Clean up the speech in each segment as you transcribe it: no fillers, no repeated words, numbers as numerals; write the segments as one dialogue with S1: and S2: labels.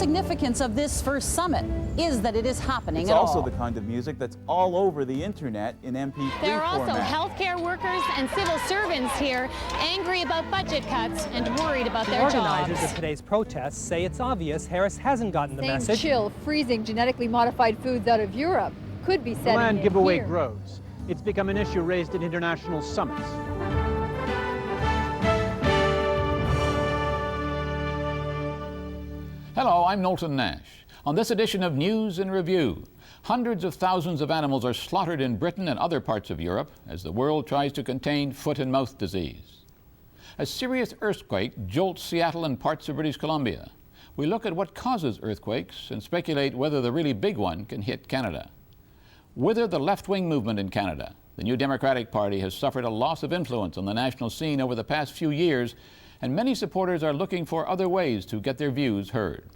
S1: significance of this first summit is that it is happening at all.
S2: It's also the kind of music that's all over the internet in MP3 format.
S3: There are also healthcare workers and civil servants here angry about budget cuts and worried about their jobs.
S4: Organizers of today's protests say it's obvious Harris hasn't gotten the message.
S5: Chill, freezing genetically modified foods out of Europe could be setting in.
S6: The land giveaway
S5: here.
S6: grows. It's become an issue raised at international summits.
S7: Hello, I'm Knowlton Nash. On this edition of News in Review, hundreds of thousands of animals are slaughtered in Britain and other parts of Europe as the world tries to contain foot and mouth disease. A serious earthquake jolts Seattle and parts of British Columbia. We look at what causes earthquakes and speculate whether the really big one can hit Canada. Wither the left-wing movement in Canada. The New Democratic Party has suffered a loss of influence on the national scene over the past few years, and many supporters are looking for other ways to get their views heard.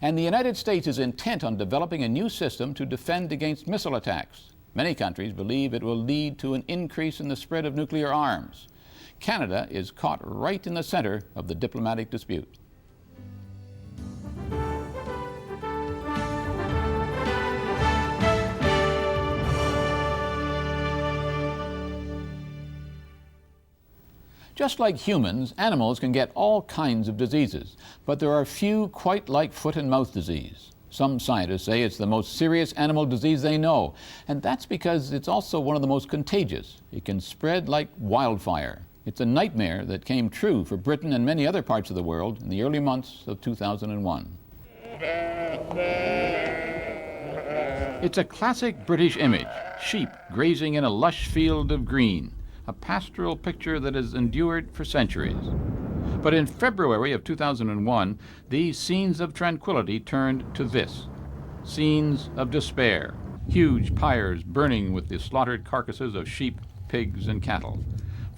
S7: And the United States is intent on developing a new system to defend against missile attacks. Many countries believe it will lead to an increase in the spread of nuclear arms. Canada is caught right in the center of the diplomatic dispute. Just like humans, animals can get all kinds of diseases, but there are few quite like foot and mouth disease. Some scientists say it's the most serious animal disease they know, and that's because it's also one of the most contagious. It can spread like wildfire. It's a nightmare that came true for Britain and many other parts of the world in the early months of 2001. It's a classic British image, sheep grazing in a lush field of green. A pastoral picture that has endured for centuries. But in February of 2001, these scenes of tranquility turned to this, scenes of despair. Huge pyres burning with the slaughtered carcasses of sheep, pigs, and cattle.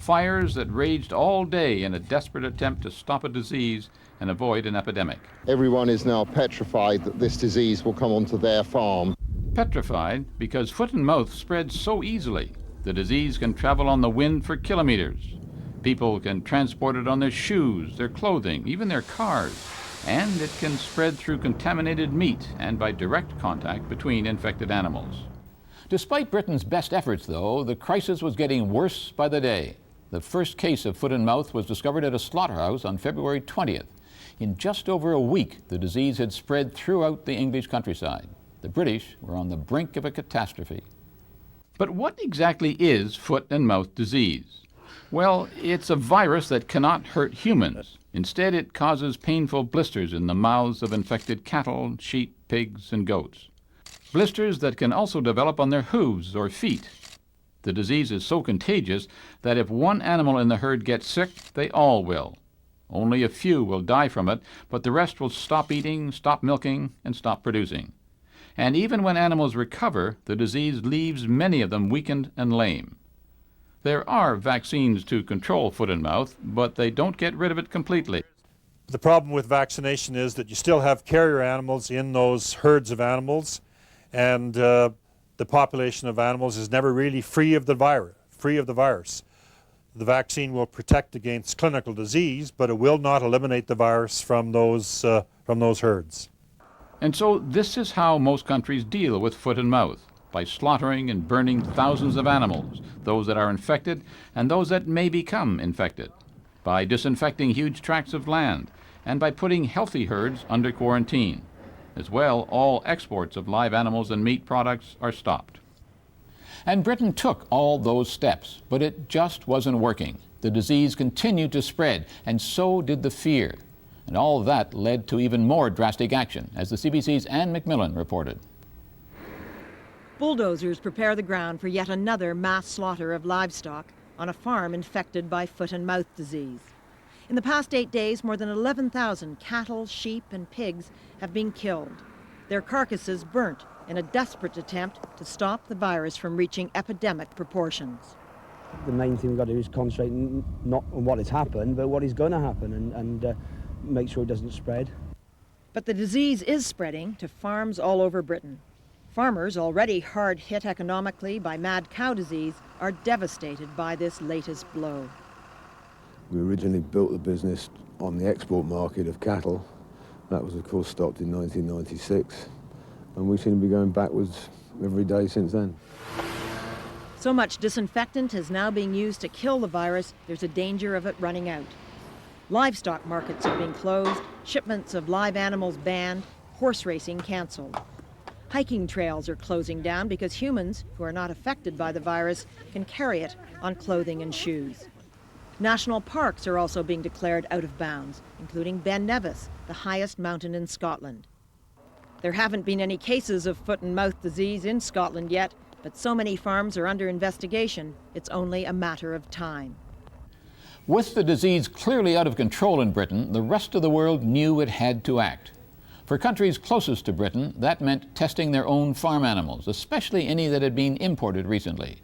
S7: Fires that raged all day in a desperate attempt to stop a disease and avoid an epidemic.
S8: Everyone is now petrified that this disease will come onto their farm.
S7: Petrified because foot and mouth spreads so easily. The disease can travel on the wind for kilometers. People can transport it on their shoes, their clothing, even their cars. And it can spread through contaminated meat and by direct contact between infected animals. Despite Britain's best efforts, though, the crisis was getting worse by the day. The first case of foot and mouth was discovered at a slaughterhouse on February 20th. In just over a week, the disease had spread throughout the English countryside. The British were on the brink of a catastrophe. But what exactly is foot and mouth disease? Well, it's a virus that cannot hurt humans. Instead, it causes painful blisters in the mouths of infected cattle, sheep, pigs, and goats. Blisters that can also develop on their hooves or feet. The disease is so contagious that if one animal in the herd gets sick, they all will. Only a few will die from it, but the rest will stop eating, stop milking, and stop producing. And even when animals recover, the disease leaves many of them weakened and lame. There are vaccines to control foot and mouth, but they don't get rid of it completely.
S9: The problem with vaccination is that you still have carrier animals in those herds of animals, and the population of animals is never really free of the virus. The vaccine will protect against clinical disease, but it will not eliminate the virus from those herds.
S7: And so this is how most countries deal with foot and mouth, by slaughtering and burning thousands of animals, those that are infected and those that may become infected, by disinfecting huge tracts of land, and by putting healthy herds under quarantine. As well, all exports of live animals and meat products are stopped. And Britain took all those steps, but it just wasn't working. The disease continued to spread, and so did the fear. And all that led to even more drastic action, as the CBC's Anne McMillan reported.
S10: Bulldozers prepare the ground for yet another mass slaughter of livestock on a farm infected by foot and mouth disease. In the past 8 days, more than 11,000 cattle, sheep, and pigs have been killed. Their carcasses burnt in a desperate attempt to stop the virus from reaching epidemic proportions.
S11: The main thing we've got to do is concentrate not on what has happened, but what is going to happen, and make sure it doesn't spread.
S10: But the disease is spreading to farms all over Britain. Farmers, already hard hit economically by mad cow disease, are devastated by this latest blow.
S8: We originally built the business on the export market of cattle,
S11: That was, of course, stopped in 1996, and we seem to be going backwards every day since then.
S10: So much disinfectant is now being used to kill the virus, there's a danger of it running out. Livestock markets have been closed, shipments of live animals banned, horse racing cancelled. Hiking trails are closing down because humans, who are not affected by the virus, can carry it on clothing and shoes. National parks are also being declared out of bounds, including Ben Nevis, the highest mountain in Scotland. There haven't been any cases of foot and mouth disease in Scotland yet, but so many farms are under investigation, it's only a matter of time.
S7: With the disease clearly out of control in Britain, the rest of the world knew it had to act. For countries closest to Britain, that meant testing their own farm animals, especially any that had been imported recently.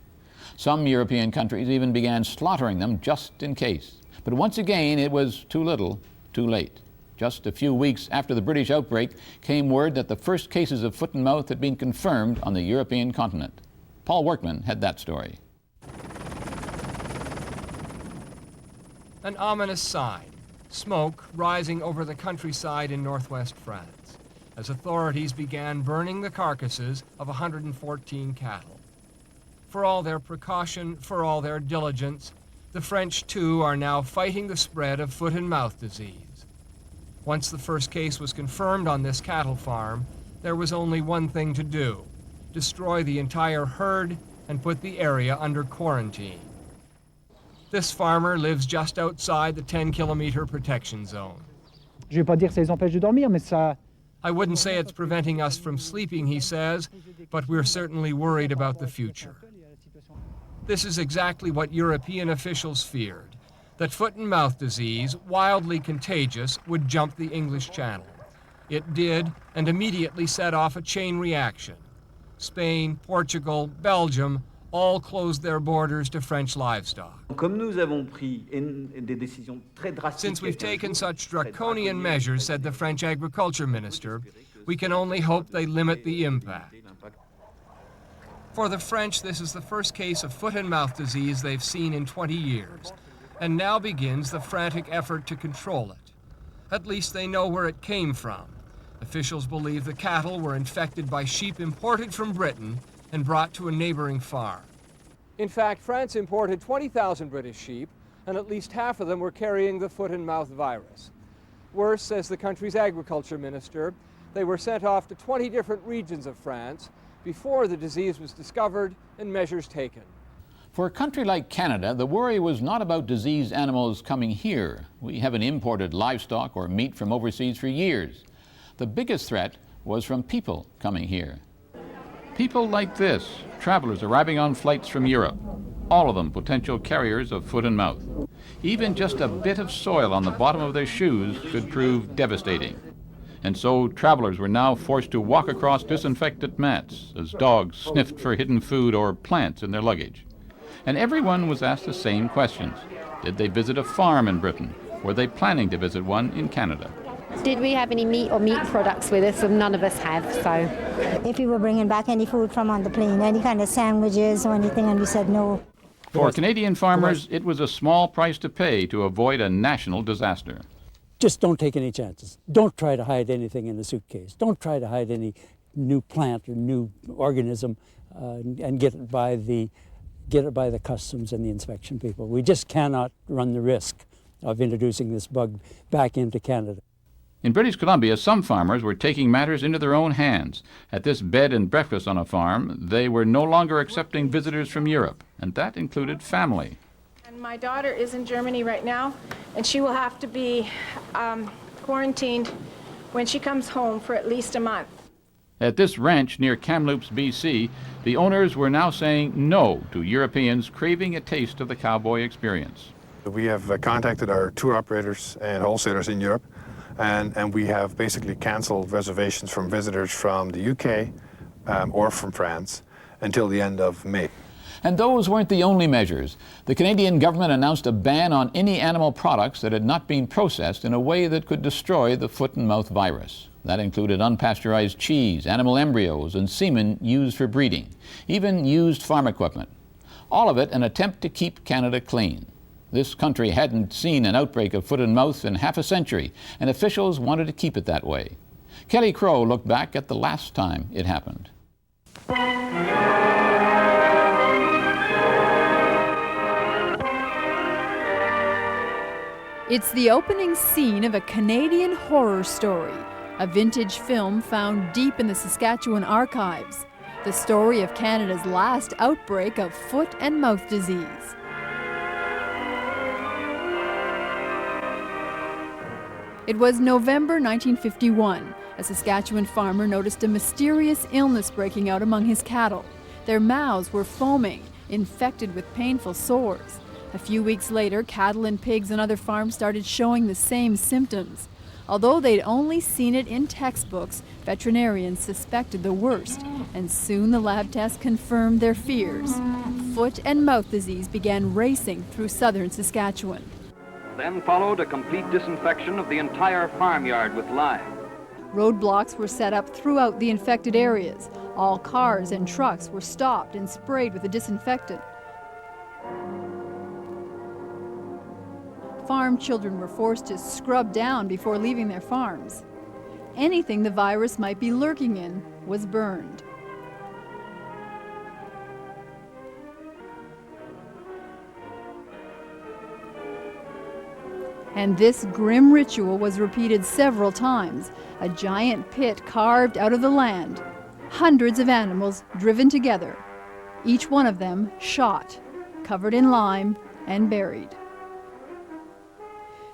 S7: Some European countries even began slaughtering them just in case. But once again, it was too little, too late. Just a few weeks after the British outbreak came word that the first cases of foot and mouth had been confirmed on the European continent. Paul Workman had that story.
S12: An ominous sign, smoke rising over the countryside in northwest France, as authorities began burning the carcasses of 114 cattle. For all their precaution, for all their diligence, the French too are now fighting the spread of foot and mouth disease. Once the first case was confirmed on this cattle farm, there was only one thing to do: destroy the entire herd and put the area under quarantine. This farmer lives just outside the 10-kilometer protection zone.
S6: Je vais pas dire que ça les empêche de dormir, mais ça...
S12: I wouldn't say it's preventing us from sleeping, he says, but we're certainly worried about the future. This is exactly what European officials feared, that foot and mouth disease, wildly contagious, would jump the English Channel. It did, and immediately set off a chain reaction. Spain, Portugal, Belgium all closed their borders to French livestock. Since we've taken such draconian measures, said the French agriculture minister, we can only hope they limit the impact. For the French, this is the first case of foot and mouth disease they've seen in 20 years, and now begins the frantic effort to control it. At least they know where it came from. Officials believe the cattle were infected by sheep imported from Britain and brought to a neighboring farm. In fact, France imported 20,000 British sheep, and at least half of them were carrying the foot and mouth virus. Worse, says the country's agriculture minister, they were sent off to 20 different regions of France before the disease was discovered and measures taken.
S7: For a country like Canada, the worry was not about diseased animals coming here. We haven't imported livestock or meat from overseas for years. The biggest threat was from people coming here. People like this, travelers arriving on flights from Europe, all of them potential carriers of foot and mouth. Even just a bit of soil on the bottom of their shoes could prove devastating. And so travelers were now forced to walk across disinfected mats as dogs sniffed for hidden food or plants in their luggage. And everyone was asked the same questions. Did they visit a farm in Britain? Were they planning to visit one in Canada?
S13: Did we have any meat or meat products with us? And none of us have, so.
S14: If we were bringing back any food from on the plane, any kind of sandwiches or anything, and we said no.
S7: For Canadian farmers, it was a small price to pay to avoid a national disaster.
S15: Just don't take any chances. Don't try to hide anything in the suitcase. Don't try to hide any new plant or new organism and get it by the customs and the inspection people. We just cannot run the risk of introducing this bug back into Canada.
S7: In British Columbia, some farmers were taking matters into their own hands. At this bed and breakfast on a farm, they were no longer accepting visitors from Europe, and that included family.
S16: And my daughter is in Germany right now, and she will have to be quarantined when she comes home for at least a month.
S7: At this ranch near Kamloops, BC, the owners were now saying no to Europeans craving a taste of the cowboy experience.
S17: We have contacted our tour operators and wholesalers in Europe, and we have basically canceled reservations from visitors from the UK or from France until the end of May.
S7: And those weren't the only measures. The Canadian government announced a ban on any animal products that had not been processed in a way that could destroy the foot and mouth virus. That included unpasteurized cheese, animal embryos, and semen used for breeding, even used farm equipment. All of it an attempt to keep Canada clean. This country hadn't seen an outbreak of foot and mouth in half a century, and officials wanted to keep it that way. Kelly Crow looked back at the last time it happened.
S18: It's the opening scene of a Canadian horror story, a vintage film found deep in the Saskatchewan archives. The story of Canada's last outbreak of foot and mouth disease. It was November 1951. A Saskatchewan farmer noticed a mysterious illness breaking out among his cattle. Their mouths were foaming, infected with painful sores. A few weeks later, cattle and pigs on other farms started showing the same symptoms. Although they'd only seen it in textbooks, veterinarians suspected the worst, and soon the lab tests confirmed their fears. Foot and mouth disease began racing through southern Saskatchewan.
S19: Then followed a complete disinfection of the entire farmyard with lime.
S18: Roadblocks were set up throughout the infected areas. All cars and trucks were stopped and sprayed with a disinfectant. Farm children were forced to scrub down before leaving their farms. Anything the virus might be lurking in was burned. And this grim ritual was repeated several times, a giant pit carved out of the land, hundreds of animals driven together, each one of them shot, covered in lime, and buried.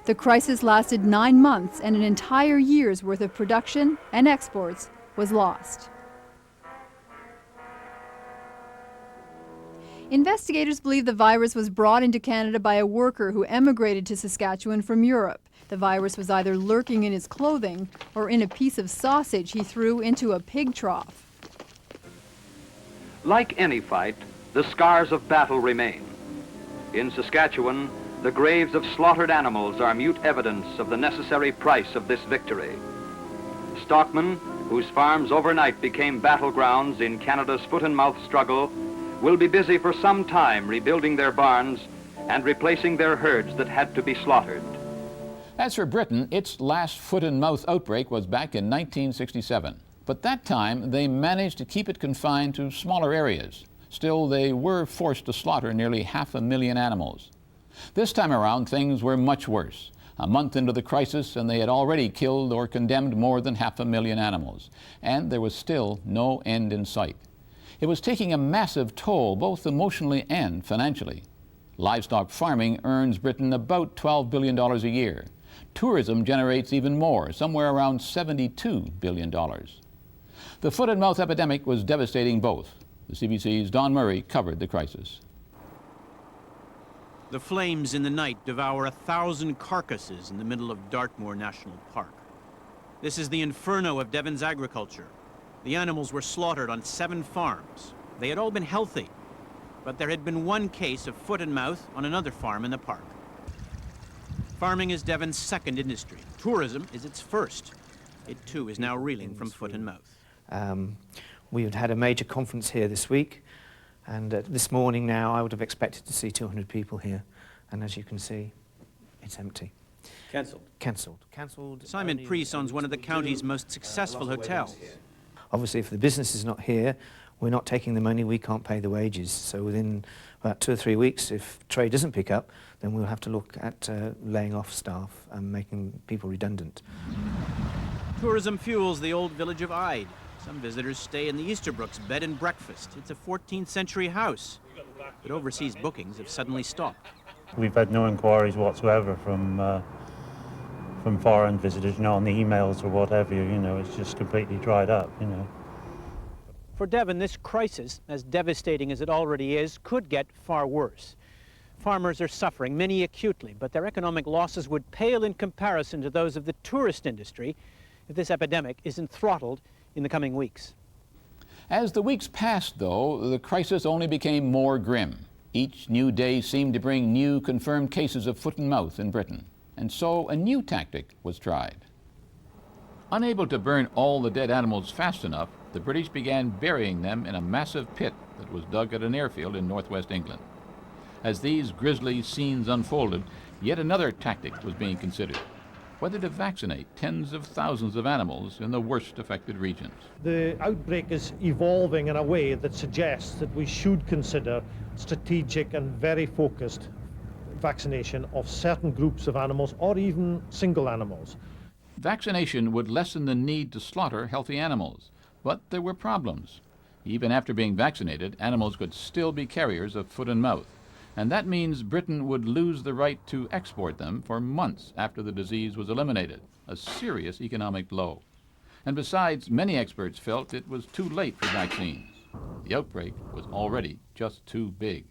S18: The crisis lasted 9 months, and an entire year's worth of production and exports was lost. Investigators believe the virus was brought into Canada by a worker who emigrated to Saskatchewan from Europe. The virus was either lurking in his clothing or in a piece of sausage he threw into a pig trough.
S19: Like any fight, the scars of battle remain. In Saskatchewan, the graves of slaughtered animals are mute evidence of the necessary price of this victory. Stockmen, whose farms overnight became battlegrounds in Canada's foot and mouth struggle, will be busy for some time rebuilding their barns and replacing their herds that had to be slaughtered.
S7: As for Britain, its last foot and mouth outbreak was back in 1967. But that time, they managed to keep it confined to smaller areas. Still, they were forced to slaughter nearly 500,000 animals. This time around, things were much worse. A month into the crisis, and they had already killed or condemned more than 500,000 animals. And there was still no end in sight. It was taking a massive toll, both emotionally and financially. Livestock farming earns Britain about $12 billion a year. Tourism generates even more, somewhere around $72 billion. The foot and mouth epidemic was devastating both. The CBC's Don Murray covered the crisis.
S20: The flames in the night devour 1,000 carcasses in the middle of Dartmoor National Park. This is the inferno of Devon's agriculture. The animals were slaughtered on 7 farms. They had all been healthy, but there had been one case of foot and mouth on another farm in the park. Farming is Devon's second industry. Tourism is its first. It too is now reeling from foot and mouth.
S21: We've had a major conference here this week, and this morning now I would have expected to see 200 people here, and as you can see, it's empty.
S20: Cancelled.
S21: Cancelled.
S20: Simon Preece owns one of the county's most successful hotels.
S21: Obviously, if the business is not here, we're not taking the money, we can't pay the wages. So within about 2 or 3 weeks, if trade doesn't pick up, then we'll have to look at laying off staff and making people redundant.
S20: Tourism fuels the old village of Ide. Some visitors stay in the Easterbrooks bed and breakfast. It's a 14th century house, but overseas bookings have suddenly stopped.
S22: We've had no inquiries whatsoever from foreign visitors, on the emails or whatever, it's just completely dried up,
S4: For Devon, this crisis, as devastating as it already is, could get far worse. Farmers are suffering, many acutely, but their economic losses would pale in comparison to those of the tourist industry if this epidemic isn't throttled in the coming weeks.
S7: As the weeks passed, though, the crisis only became more grim. Each new day seemed to bring new confirmed cases of foot and mouth in Britain. And so a new tactic was tried. Unable to burn all the dead animals fast enough, the British began burying them in a massive pit that was dug at an airfield in northwest England. As these grisly scenes unfolded, yet another tactic was being considered: whether to vaccinate tens of thousands of animals in the worst affected regions.
S1: The outbreak is evolving in a way that suggests that we should consider strategic and very focused vaccination of certain groups of animals or even single animals.
S7: Vaccination would lessen the need to slaughter healthy animals, but there were problems. Even after being vaccinated, animals could still be carriers of foot and mouth, and that means Britain would lose the right to export them for months after the disease was eliminated, a serious economic blow. And besides, many experts felt it was too late for vaccines. The outbreak was already just too big.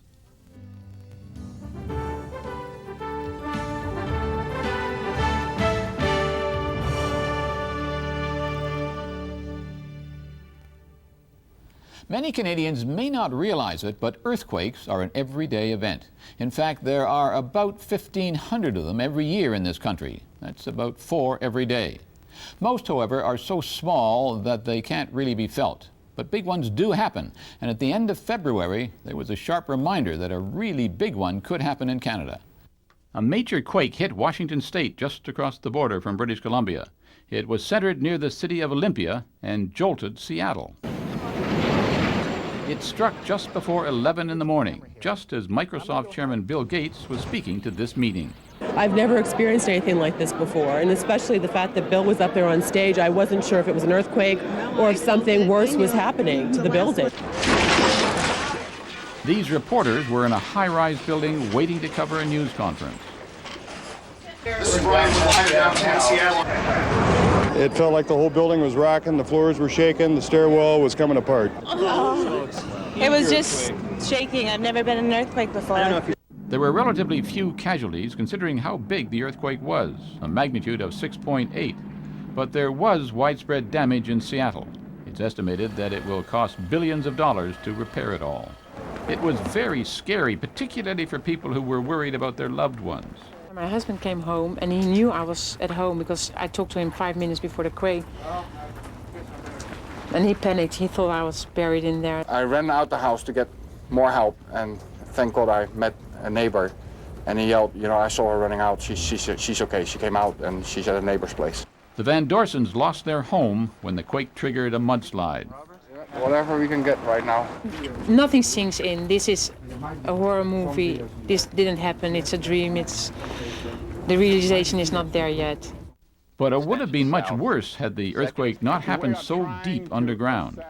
S7: Many Canadians may not realize it, but earthquakes are an everyday event. In fact, there are about 1,500 of them every year in this country. That's about 4 every day. Most, however, are so small that they can't really be felt. But big ones do happen, and at the end of February, there was a sharp reminder that a really big one could happen in Canada. A major quake hit Washington State just across the border from British Columbia. It was centered near the city of Olympia and jolted Seattle. It struck just before 11 in the morning, just as Microsoft Chairman Bill Gates was speaking to this meeting.
S2: I've never experienced anything like this before, and especially the fact that Bill was up there on stage. I wasn't sure if it was an earthquake or if something worse was happening to the building.
S7: These reporters were in a high-rise building waiting to cover a news conference.
S23: It felt like the whole building was rocking, the floors were shaking, the stairwell was coming apart.
S24: It was just shaking. I've never been in an earthquake before.
S7: There were relatively few casualties considering how big the earthquake was, a magnitude of 6.8. But there was widespread damage in Seattle. It's estimated that it will cost billions of dollars to repair it all. It was very scary, particularly for people who were worried about their loved ones.
S25: My husband came home and he knew I was at home because I talked to him 5 minutes before the quake. And he panicked. He thought I was buried in there.
S26: I ran out the house to get more help, and thank God I met a neighbor, and he yelled, you know, I saw her running out. She's okay. She came out and she's at a neighbor's place.
S7: The Van Dorsens lost their home when the quake triggered a mudslide.
S26: Whatever we can get right now.
S25: Nothing sinks in. This is a horror movie. This didn't happen. It's a dream. The realization is not there yet.
S7: But it would have been much worse had the earthquake not happened so deep underground.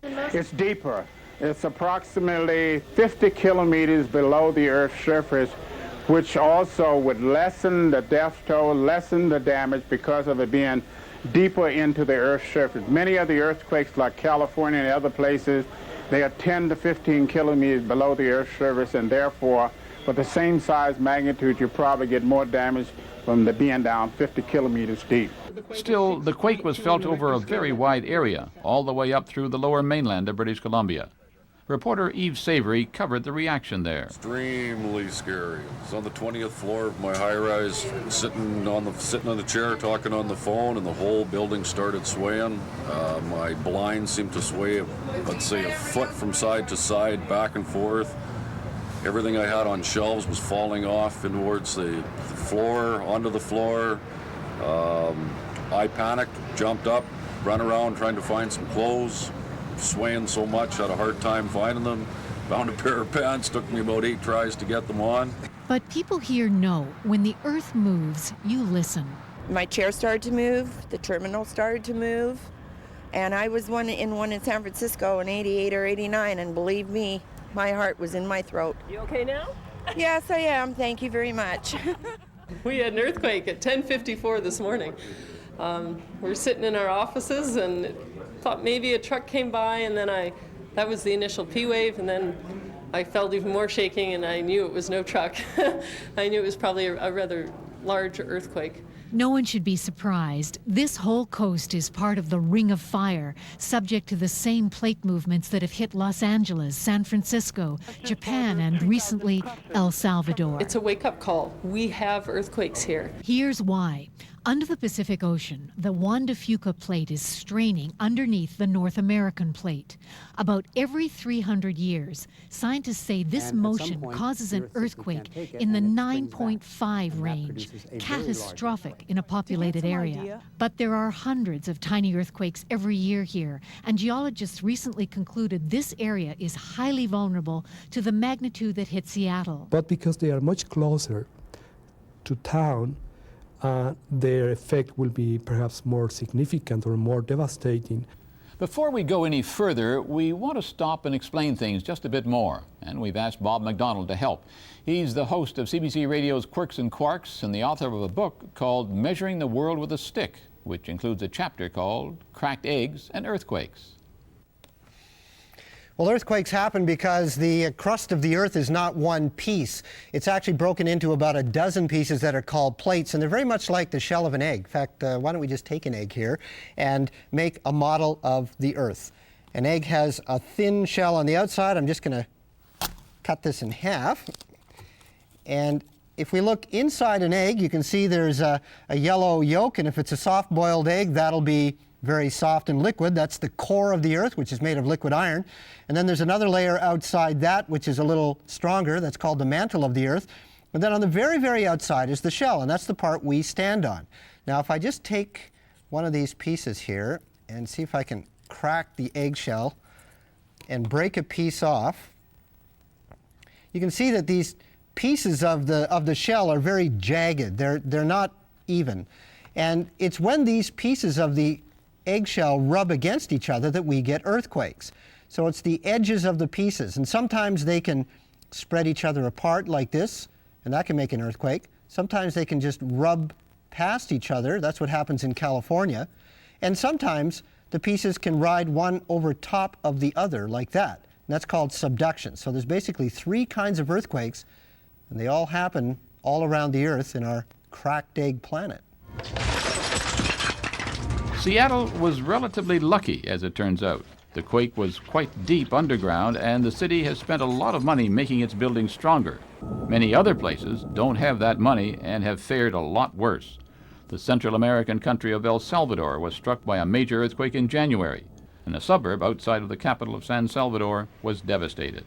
S27: It's deeper. It's approximately 50 kilometers below the Earth's surface, which also would lessen the death toll, lessen the damage because of it being deeper into the Earth's surface. Many of the earthquakes, like California and other places, they are 10 to 15 kilometers below the Earth's surface, and therefore, with the same size magnitude, you probably get more damage from the being down 50 kilometers deep.
S7: Still, the quake was felt over a very wide area, all the way up through the lower mainland of British Columbia. Reporter Eve Savory covered the reaction there.
S28: Extremely scary. I was on the 20th floor of my high-rise, sitting on the chair, talking on the phone, and the whole building started swaying. My blinds seemed to sway, let's say, a foot from side to side, back and forth. Everything I had on shelves was falling off towards the floor, onto the floor. I panicked, jumped up, ran around trying to find some clothes. Swaying so much, had a hard time finding them. Found a pair of pants, took me about 8 tries to get them on.
S29: But people here know when the earth moves, you listen.
S24: My chair started to move, the terminal started to move, and I was one in San Francisco in 88 or 89, and believe me, my heart was in my throat.
S2: You okay now?
S24: Yes, I am. Thank you very much.
S2: We had an earthquake at 10:54 this morning. We're sitting in our offices and thought maybe a truck came by, and then that was the initial P wave, and then I felt even more shaking, and I knew it was no truck. I knew it was probably a rather large earthquake.
S29: No one should be surprised. This whole coast is part of the Ring of Fire, subject to the same plate movements that have hit Los Angeles, San Francisco, Japan, and recently El Salvador.
S2: It's a wake-up call. We have earthquakes here.
S29: Here's why. Under the Pacific Ocean, the Juan de Fuca plate is straining underneath the North American plate. About every 300 years, scientists say this motion causes an earthquake in the 9.5 range, catastrophic in a populated area. But there are hundreds of tiny earthquakes every year here, and geologists recently concluded this area is highly vulnerable to the magnitude that hit Seattle.
S3: But because they are much closer to town, their effect will be perhaps more significant or more devastating.
S7: Before we go any further, we want to stop and explain things just a bit more. And we've asked Bob McDonald to help. He's the host of CBC Radio's Quirks and Quarks and the author of a book called Measuring the World with a Stick, which includes a chapter called Cracked Eggs and Earthquakes.
S5: Well, earthquakes happen because the crust of the Earth is not one piece. It's actually broken into about a dozen pieces that are called plates, and they're very much like the shell of an egg. In fact, why don't we just take an egg here and make a model of the Earth. An egg has a thin shell on the outside. I'm just going to cut this in half. And if we look inside an egg, you can see there's a yellow yolk, and if it's a soft-boiled egg, that'll be very soft and liquid. That's the core of the Earth, which is made of liquid iron. And then there's another layer outside that, which is a little stronger. That's called the mantle of the Earth. And then on the very, very outside is the shell, and that's the part we stand on. Now, if I just take one of these pieces here and see if I can crack the eggshell and break a piece off, you can see that these pieces of the shell are very jagged. They're not even. And it's when these pieces of the eggshell rub against each other that we get earthquakes. So it's the edges of the pieces, and sometimes they can spread each other apart like this, and that can make an earthquake. Sometimes they can just rub past each other. That's what happens in California. And sometimes the pieces can ride one over top of the other like that, and that's called subduction. So there's basically three kinds of earthquakes, and they all happen all around the Earth in our cracked egg planet.
S7: Seattle was relatively lucky, as it turns out. The quake was quite deep underground, and the city has spent a lot of money making its buildings stronger. Many other places don't have that money and have fared a lot worse. The Central American country of El Salvador was struck by a major earthquake in January, and a suburb outside of the capital of San Salvador was devastated.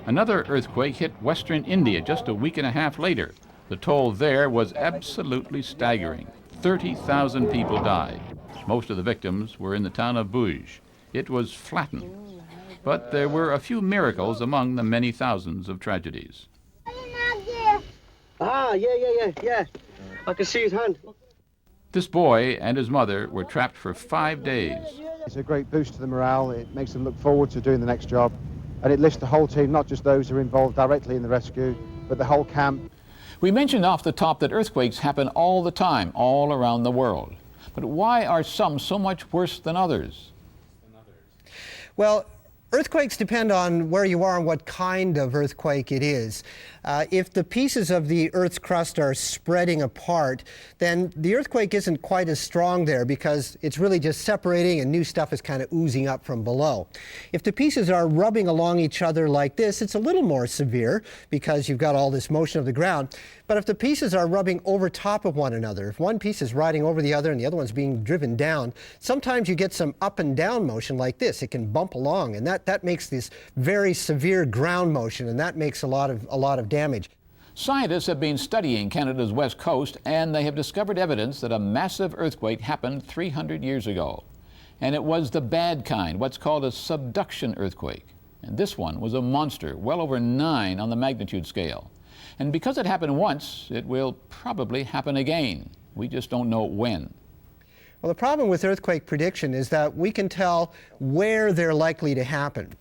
S7: Another earthquake hit western India just a week and a half later. The toll there was absolutely staggering. 30,000 people died. Most of the victims were in the town of Bhuj. It was flattened. But there were a few miracles among the many thousands of tragedies.
S6: Ah, yeah. I can see his hand.
S7: This boy and his mother were trapped for 5 days.
S8: It's a great boost to the morale. It makes them look forward to doing the next job. And it lifts the whole team, not just those who are involved directly in the rescue, but the whole camp.
S7: We mentioned off the top that earthquakes happen all the time, all around the world. But why are some so much worse than others?
S5: Well, earthquakes depend on where you are and what kind of earthquake it is. If the pieces of the Earth's crust are spreading apart, then the earthquake isn't quite as strong there because it's really just separating and new stuff is kind of oozing up from below. If the pieces are rubbing along each other like this, it's a little more severe because you've got all this motion of the ground. But if the pieces are rubbing over top of one another, if one piece is riding over the other and the other one's being driven down, sometimes you get some up and down motion like this. It can bump along, and that makes this very severe ground motion, and that makes a lot of damage.
S7: Scientists have been studying Canada's west coast, and they have discovered evidence that a massive earthquake happened 300 years ago. And it was the bad kind, what's called a subduction earthquake. And this one was a monster, well over 9 on the magnitude scale. And because it happened once, it will probably happen again. We just don't know when.
S5: Well, the problem with earthquake prediction is that we can tell where they're likely to happen.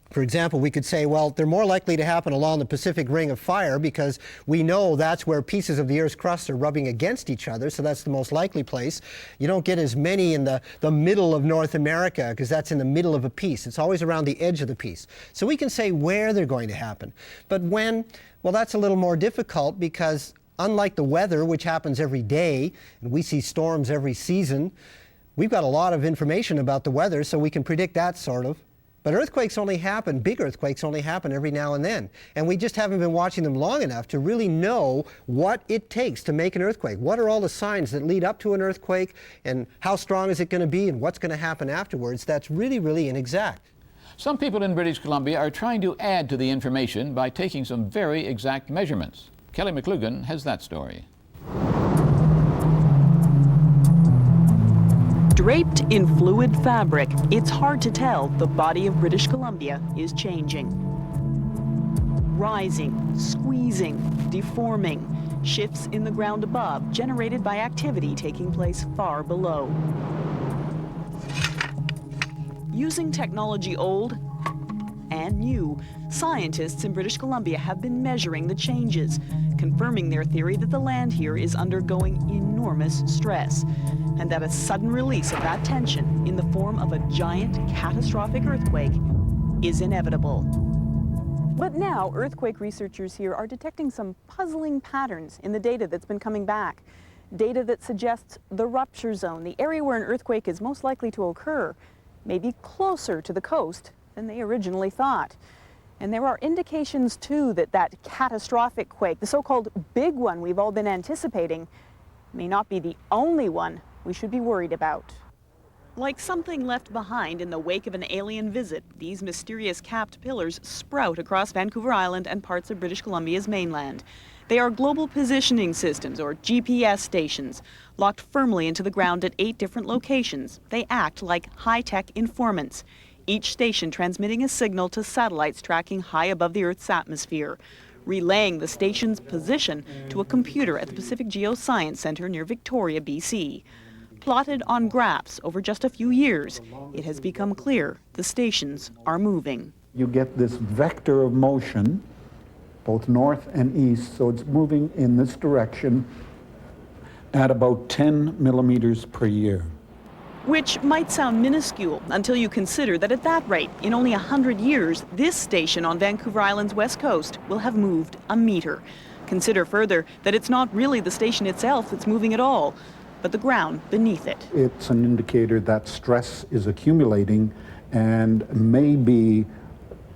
S5: For example, we could say, well, they're more likely to happen along the Pacific Ring of Fire because we know that's where pieces of the Earth's crust are rubbing against each other, so that's the most likely place. You don't get as many in the middle of North America because that's in the middle of a piece. It's always around the edge of the piece. So we can say where they're going to happen. But when, well, that's a little more difficult because unlike the weather, which happens every day, and we see storms every season, we've got a lot of information about the weather, so we can predict that sort of. But earthquakes only happen, big earthquakes only happen every now and then. And we just haven't been watching them long enough to really know what it takes to make an earthquake. What are all the signs that lead up to an earthquake, and how strong is it going to be, and what's going to happen afterwards? That's really, really inexact.
S7: Some people in British Columbia are trying to add to the information by taking some very exact measurements. Kelly McLugan has that story.
S9: Draped in fluid fabric, it's hard to tell the body of British Columbia is changing. Rising, squeezing, deforming, shifts in the ground above generated by activity taking place far below. Using technology old and new, scientists in British Columbia have been measuring the changes, confirming their theory that the land here is undergoing enormous stress, and that a sudden release of that tension in the form of a giant catastrophic earthquake is inevitable. But now, earthquake researchers here are detecting some puzzling patterns in the data that's been coming back. Data that suggests the rupture zone, the area where an earthquake is most likely to occur, may be closer to the coast than they originally thought. And there are indications, too, that that catastrophic quake, the so-called big one we've all been anticipating, may not be the only one we should be worried about. Like something left behind in the wake of an alien visit, these mysterious capped pillars sprout across Vancouver Island and parts of British Columbia's mainland. They are global positioning systems, or GPS stations, locked firmly into the ground at 8 different locations. They act like high-tech informants, each station transmitting a signal to satellites tracking high above the Earth's atmosphere, relaying the station's position to a computer at the Pacific Geoscience Centre near Victoria, BC. Plotted on graphs over just a few years, it has become clear the stations are moving.
S10: You get this vector of motion, both north and east, so it's moving in this direction at about 10 millimeters per year.
S9: Which might sound minuscule until you consider that at that rate, in only 100 years, this station on Vancouver Island's west coast will have moved a meter. Consider further that it's not really the station itself that's moving at all, but the ground beneath it.
S10: It's an indicator that stress is accumulating, and maybe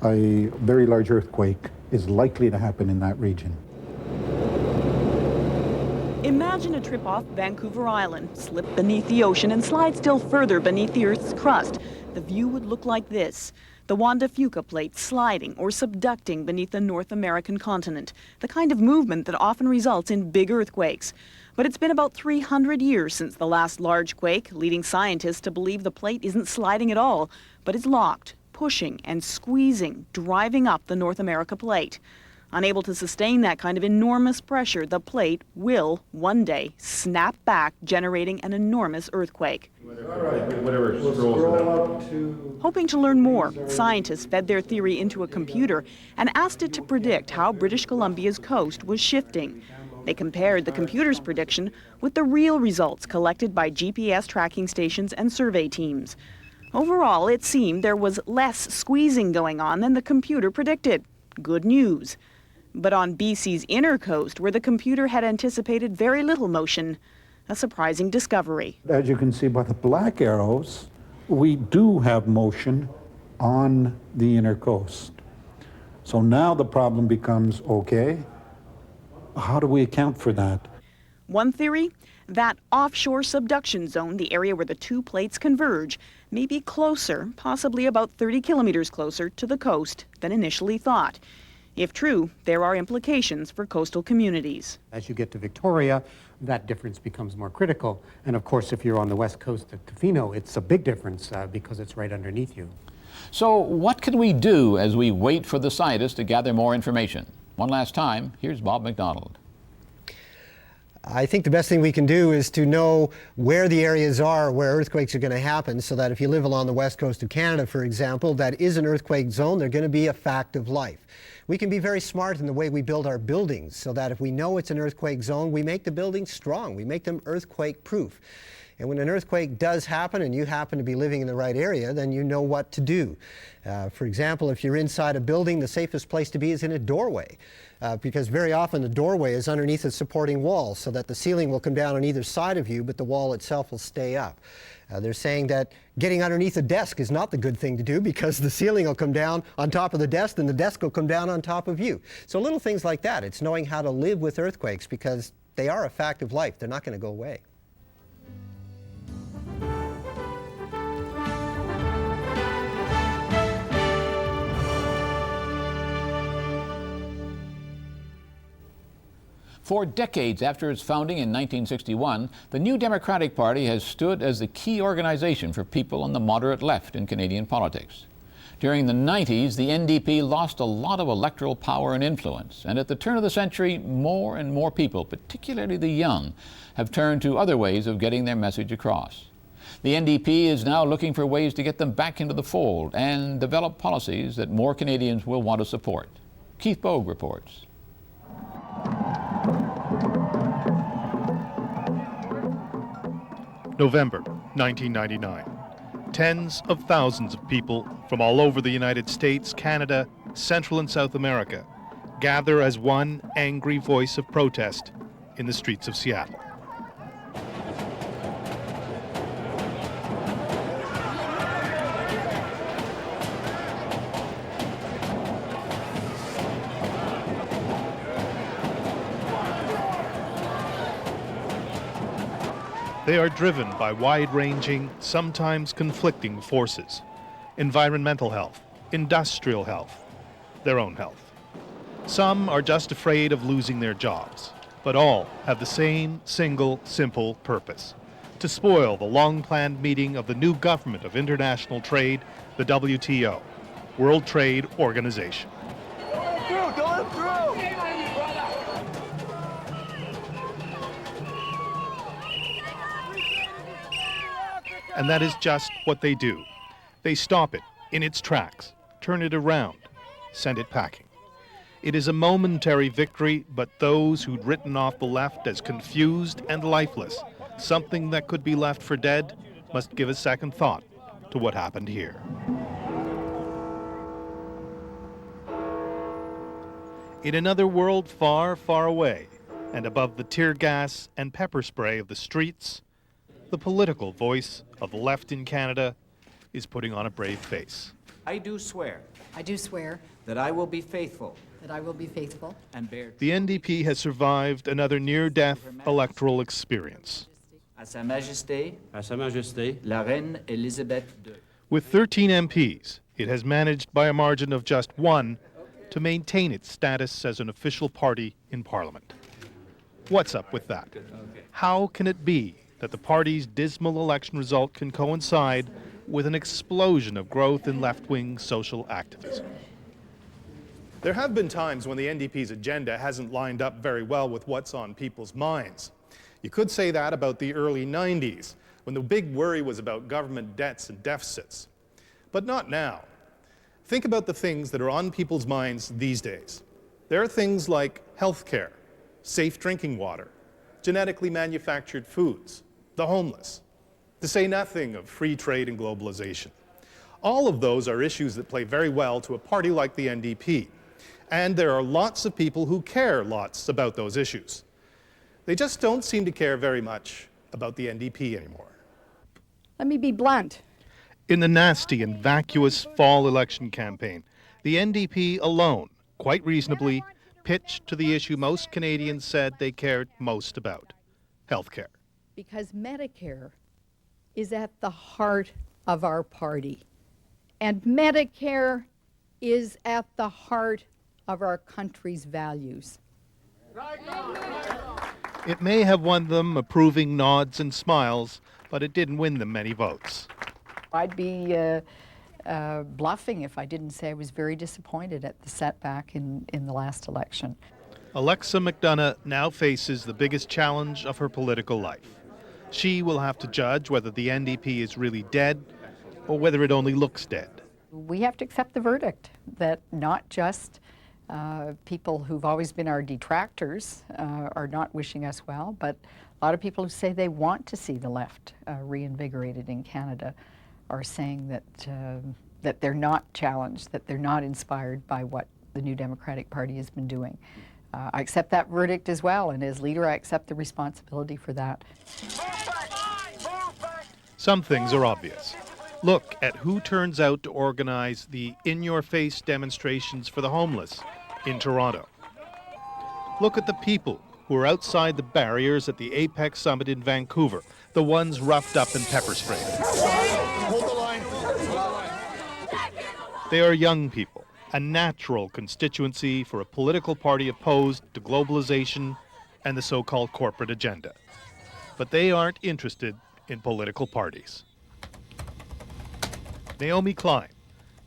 S10: a very large earthquake is likely to happen in that region.
S9: Imagine a trip off Vancouver Island, slip beneath the ocean and slide still further beneath the Earth's crust. The view would look like this: the Juan de Fuca plate sliding or subducting beneath the North American continent, the kind of movement that often results in big earthquakes. But it's been about 300 years since the last large quake, leading scientists to believe the plate isn't sliding at all, but is locked, pushing and squeezing, driving up the North America plate. Unable to sustain that kind of enormous pressure, the plate will, one day, snap back, generating an enormous earthquake. Hoping to learn more, scientists fed their theory into a computer and asked it to predict how British Columbia's coast was shifting. They compared the computer's prediction with the real results collected by GPS tracking stations and survey teams. Overall, it seemed there was less squeezing going on than the computer predicted. Good news. But on BC's inner coast, where the computer had anticipated very little motion, a surprising discovery.
S10: As you can see by the black arrows, we do have motion on the inner coast. So now the problem becomes, okay, how do we account for that?
S9: One theory, that offshore subduction zone, the area where the two plates converge, may be closer, possibly about 30 kilometers closer to the coast than initially thought. If true, there are implications for coastal communities.
S11: As you get to Victoria, that difference becomes more critical. And of course, if you're on the west coast at Tofino, it's a big difference because it's right underneath you.
S7: So what can we do as we wait for the scientists to gather more information? One last time, here's Bob McDonald.
S5: I think the best thing we can do is to know where the areas are where earthquakes are going to happen, so that if you live along the west coast of Canada, for example, that is an earthquake zone, they're going to be a fact of life. We can be very smart in the way we build our buildings, so that if we know it's an earthquake zone, we make the buildings strong. We make them earthquake proof. And when an earthquake does happen and you happen to be living in the right area, then you know what to do. For example, if you're inside a building, the safest place to be is in a doorway, because very often the doorway is underneath a supporting wall so that the ceiling will come down on either side of you, but the wall itself will stay up. They're saying that getting underneath a desk is not the good thing to do because the ceiling will come down on top of the desk and the desk will come down on top of you. So little things like that. It's knowing how to live with earthquakes because they are a fact of life. They're not going to go away.
S7: For decades after its founding in 1961, the New Democratic Party has stood as the key organization for people on the moderate left in Canadian politics. During the 90s, the NDP lost a lot of electoral power and influence, and at the turn of the century, more and more people, particularly the young, have turned to other ways of getting their message across. The NDP is now looking for ways to get them back into the fold and develop policies that more Canadians will want to support. Keith Bogue reports.
S12: November 1999. Tens of thousands of people from all over the United States, Canada, Central and South America gather as one angry voice of protest in the streets of Seattle. They are driven by wide-ranging, sometimes conflicting forces: environmental health, industrial health, their own health. Some are just afraid of losing their jobs, but all have the same single, simple purpose: to spoil the long-planned meeting of the new government of international trade, the WTO, World Trade Organization. And that is just what they do. They stop it in its tracks, turn it around, send it packing. It is a momentary victory, but those who'd written off the left as confused and lifeless, something that could be left for dead, must give a second thought to what happened here. In another world far, far away, and above the tear gas and pepper spray of the streets, the political voice of the left in Canada is putting on a brave face.
S13: I do swear.
S14: I do swear.
S13: That I will be faithful.
S14: That I will be faithful.
S13: And bear.
S12: The NDP has survived another near-death electoral experience.
S13: À Sa Majesté. À Sa Majesté. La Reine Elisabeth II.
S12: With 13 MPs, it has managed by a margin of just one to maintain its status as an official party in Parliament. What's up with that? How can it be that the party's dismal election result can coincide with an explosion of growth in left-wing social activism? There have been times when the NDP's agenda hasn't lined up very well with what's on people's minds. You could say that about the early 90s, when the big worry was about government debts and deficits. But not now. Think about the things that are on people's minds these days. There are things like healthcare, safe drinking water, genetically manufactured foods, the homeless, to say nothing of free trade and globalization. All of those are issues that play very well to a party like the NDP. And there are lots of people who care lots about those issues. They just don't seem to care very much about the NDP anymore.
S14: Let me be blunt.
S12: In the nasty and vacuous fall election campaign, the NDP alone, quite reasonably, pitched to the issue most Canadians said they cared most about: healthcare.
S14: Because Medicare is at the heart of our party. And Medicare is at the heart of our country's values.
S12: It may have won them approving nods and smiles, but it didn't win them many votes.
S14: I'd be bluffing if I didn't say I was very disappointed at the setback in the last election.
S12: Alexa McDonough now faces the biggest challenge of her political life. She will have to judge whether the NDP is really dead or whether it only looks dead.
S14: We have to accept the verdict that not just people who've always been our detractors are not wishing us well, but A lot of people who say they want to see the left reinvigorated in Canada are saying that, that they're not challenged, that they're not inspired by what the New Democratic Party has been doing. I accept that verdict as well, and as leader I accept the responsibility for that.
S12: Some things are obvious. Look at who turns out to organize the in-your-face demonstrations for the homeless in Toronto. Look at the people who are outside the barriers at the Apex Summit in Vancouver, the ones roughed up and pepper sprayed.
S4: Hold the line.
S12: They are young people, a natural constituency for a political party opposed to globalization and the so-called corporate agenda. But they aren't interested in political parties. Naomi Klein,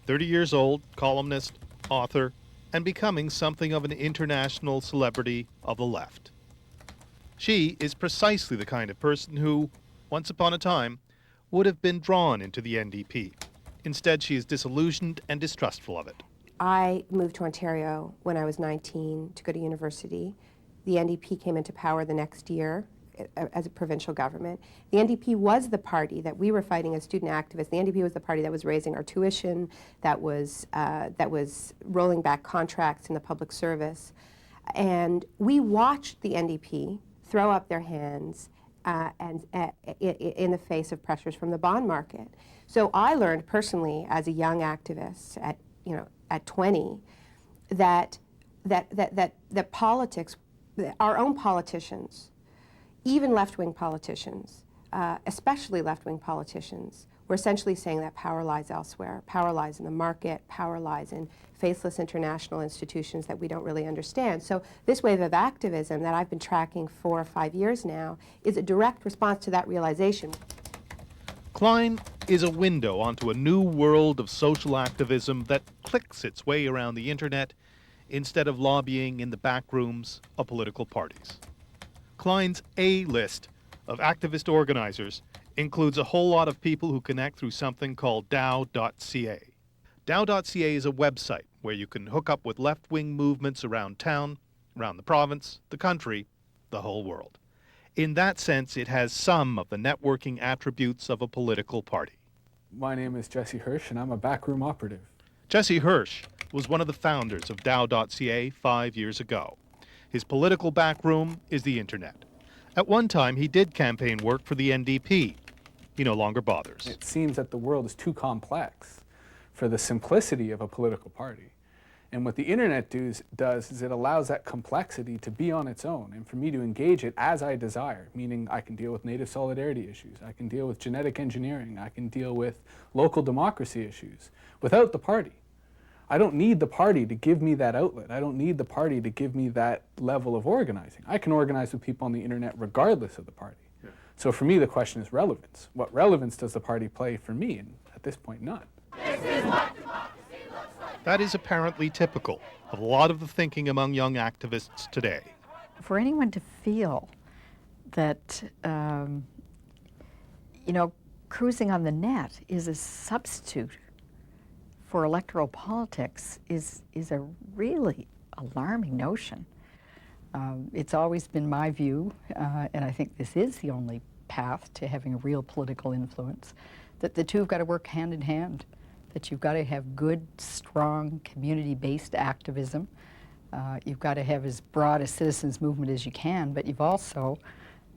S12: 30 years old, columnist, author, and becoming something of an international celebrity of the left. She is precisely the kind of person who, once upon a time, would have been drawn into the NDP. Instead, she is disillusioned and distrustful of it.
S15: I moved to Ontario when I was 19 to go to university. The NDP came into power the next year as a provincial government. The NDP was the party that we were fighting as student activists. The NDP was the party that was raising our tuition, that was rolling back contracts in the public service. And we watched the NDP throw up their hands in the face of pressures from the bond market. So I learned personally as a young activist at 20 that politics, our own politicians, even left-wing politicians, especially left-wing politicians, were essentially saying that power lies elsewhere. Power lies in the market, power lies in faceless international institutions that we don't really understand. So this wave of activism that I've been tracking for 4 or 5 years now is a direct response to that realization.
S12: Klein is a window onto a new world of social activism that clicks its way around the internet instead of lobbying in the back rooms of political parties. Klein's A list of activist organizers includes a whole lot of people who connect through something called Dow.ca. Dow.ca is a website where you can hook up with left-wing movements around town, around the province, the country, the whole world. In that sense, it has some of the networking attributes of a political party.
S16: My name is Jesse Hirsch, and I'm a backroom operative.
S12: Jesse Hirsch was one of the founders of Dow.ca 5 years ago. His political backroom is the internet. At one time, he did campaign work for the NDP. He no longer bothers.
S16: It seems that the world is too complex for the simplicity of a political party. And what the internet does is it allows that complexity to be on its own and for me to engage it as I desire, meaning I can deal with native solidarity issues, I can deal with genetic engineering, I can deal with local democracy issues without the party. I don't need the party to give me that outlet. I don't need the party to give me that level of organizing. I can organize with people on the internet regardless of the party. Yeah. So for me, the question is relevance. What relevance does the party play for me? And at this point, none.
S12: That is apparently typical of a lot of the thinking among young activists today.
S14: For anyone to feel that, cruising on the net is a substitute for electoral politics is a really alarming notion. It's always been my view, and I think this is the only path to having a real political influence, that the two have got to work hand in hand, that you've got to have good, strong, community-based activism. You've got to have as broad a citizens movement as you can, but you've also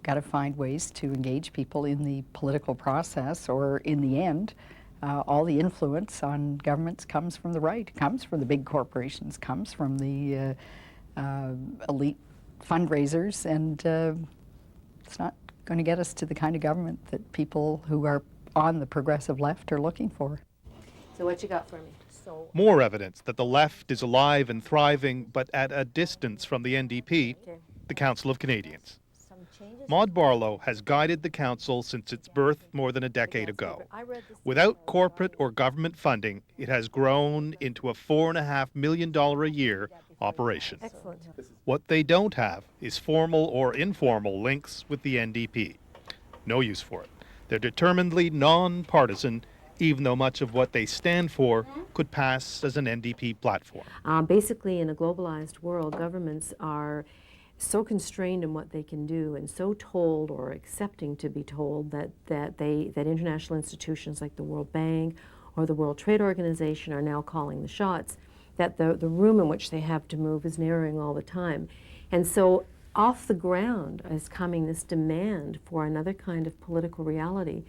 S14: got to find ways to engage people in the political process, or in the end, all the influence on governments comes from the right, comes from the big corporations, comes from the elite fundraisers, and it's not going to get us to the kind of government that people who are on the progressive left are looking for.
S15: So what you got for me?
S12: More evidence that the left is alive and thriving, but at a distance from the NDP, the Council of Canadians. Maud Barlow has guided the council since its birth more than a decade ago. Without corporate or government funding, it has grown into a $4.5 million a year operation.
S15: Excellent.
S12: What they don't have is formal or informal links with the NDP. No use for it. They're determinedly non-partisan, even though much of what they stand for could pass as an NDP platform.
S17: Basically, in a globalized world, governments are
S1: so constrained in what they can do and so told or accepting to be told that international institutions like the World Bank or the World Trade Organization are now calling the shots, that the room in which they have to move is narrowing all the time. And so off the ground is coming this demand for another kind of political reality,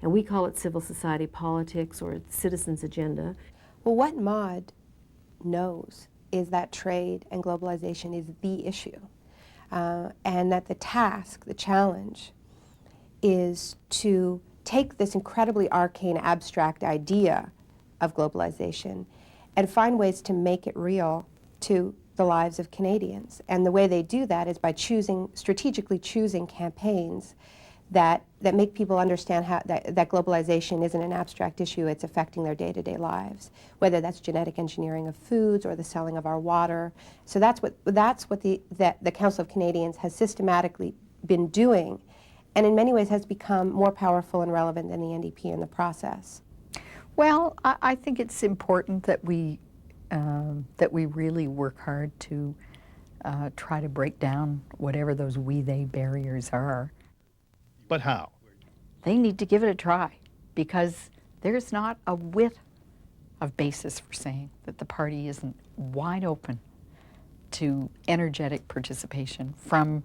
S1: and we call it civil society politics or citizens' agenda.
S15: Well, what Maud knows is that trade and globalization is the issue, and that the task, the challenge, is to take this incredibly arcane, abstract idea of globalization and find ways to make it real to the lives of Canadians. And the way they do that is by strategically choosing campaigns that make people understand that globalization isn't an abstract issue, it's affecting their day-to-day lives, whether that's genetic engineering of foods or the selling of our water. So that's what the Council of Canadians has systematically been doing, and in many ways has become more powerful and relevant than the NDP in the process.
S14: Well, I think it's important that we really work hard to try to break down whatever those we-they barriers are.
S12: But how?
S14: They need to give it a try, because there's not a whit of basis for saying that the party isn't wide open to energetic participation from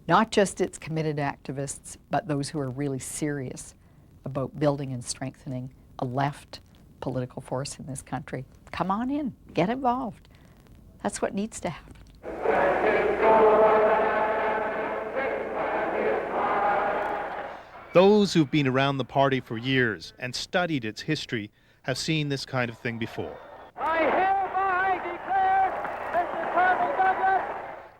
S14: not just its committed activists, but those who are really serious about building and strengthening a left political force in this country. Come on in, get involved. That's what needs to happen.
S12: Those who've been around the party for years and studied its history have seen this kind of thing before.
S17: I hereby declare Mr. Colonel Douglas.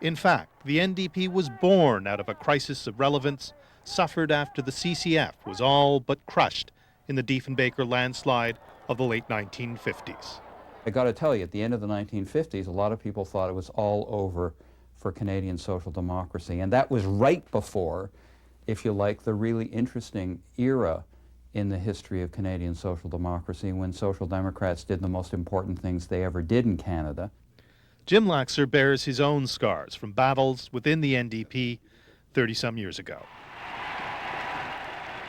S12: In fact, the NDP was born out of a crisis of relevance suffered after the CCF was all but crushed in the Diefenbaker landslide of the late 1950s.
S18: I got to tell you, at the end of the 1950s, a lot of people thought it was all over for Canadian social democracy, and that was right before, if you like, the really interesting era in the history of Canadian social democracy, when Social Democrats did the most important things they ever did in Canada.
S12: Jim Laxer bears his own scars from battles within the NDP 30-some years ago.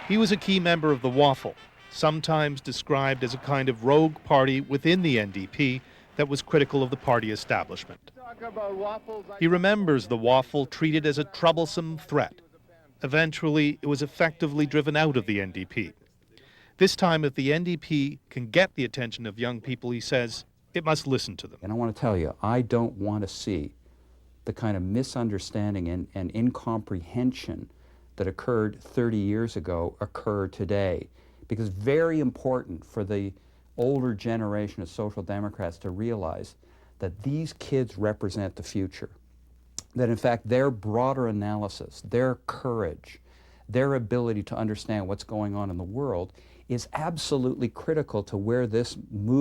S12: He was a key member of the Waffle, sometimes described as a kind of rogue party within the NDP that was critical of the party establishment. He remembers the Waffle treated as a troublesome threat. Eventually, it was effectively driven out of the NDP. This time, if the NDP can get the attention of young people, he says, it must listen to them.
S18: And I want to tell you, I don't want to see the kind of misunderstanding and incomprehension that occurred 30 years ago occur today. Because it's very important for the older generation of Social Democrats to realize that these kids represent the future. That in fact their broader analysis, their courage, their ability to understand what's going on in the world is absolutely critical to where this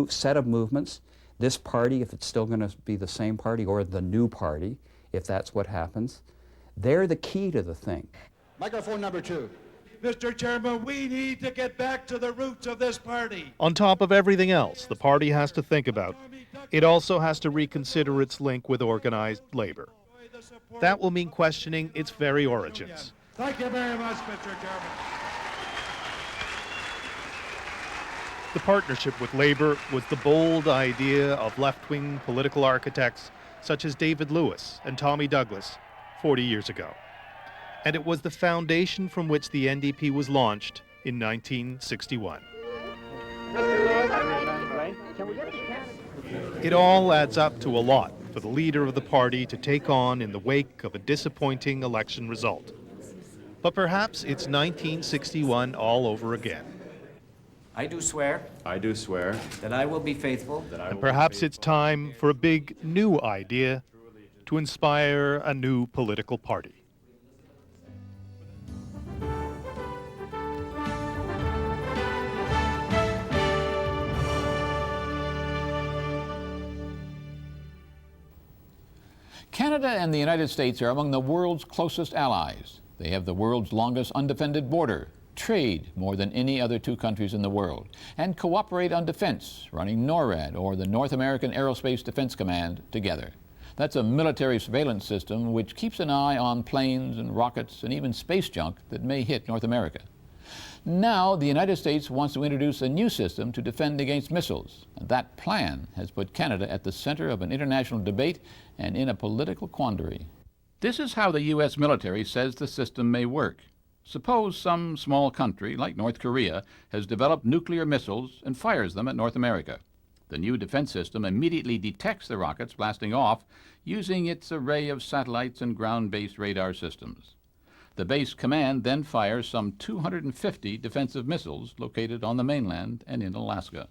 S18: set of movements, this party, if it's still going to be the same party, or the new party, if that's what happens, they're the key to the thing.
S4: Microphone number 2.
S19: Mr. Chairman, we need to get back to the roots of this party.
S12: On top of everything else the party has to think about, it also has to reconsider its link with organized labor. That will mean questioning its very origins.
S19: Thank you very much, Mr. Chairman.
S12: The partnership with labor was the bold idea of left-wing political architects such as David Lewis and Tommy Douglas 40 years ago. And it was the foundation from which the NDP was launched in 1961. It all adds up to a lot for the leader of the party to take on in the wake of a disappointing election result. But perhaps it's 1961 all over again.
S13: I do swear. I do swear. That I will be faithful.
S12: And perhaps it's time for a big new idea to inspire a new political party.
S20: Canada and the United States are among the world's closest allies. They have the world's longest undefended border, trade more than any other two countries in the world, and cooperate on defense, running NORAD, or the North American Aerospace Defense Command, together. That's a military surveillance system which keeps an eye on planes and rockets and even space junk that may hit North America. Now, the United States wants to introduce a new system to defend against missiles. And that plan has put Canada at the center of an international debate and in a political quandary. This is how the U.S. military says the system may work. Suppose some small country, like North Korea, has developed nuclear missiles and fires them at North America. The new defense system immediately detects the rockets blasting off using its array of satellites and ground-based radar systems. The base command then fires some 250 defensive missiles located on the mainland and in Alaska.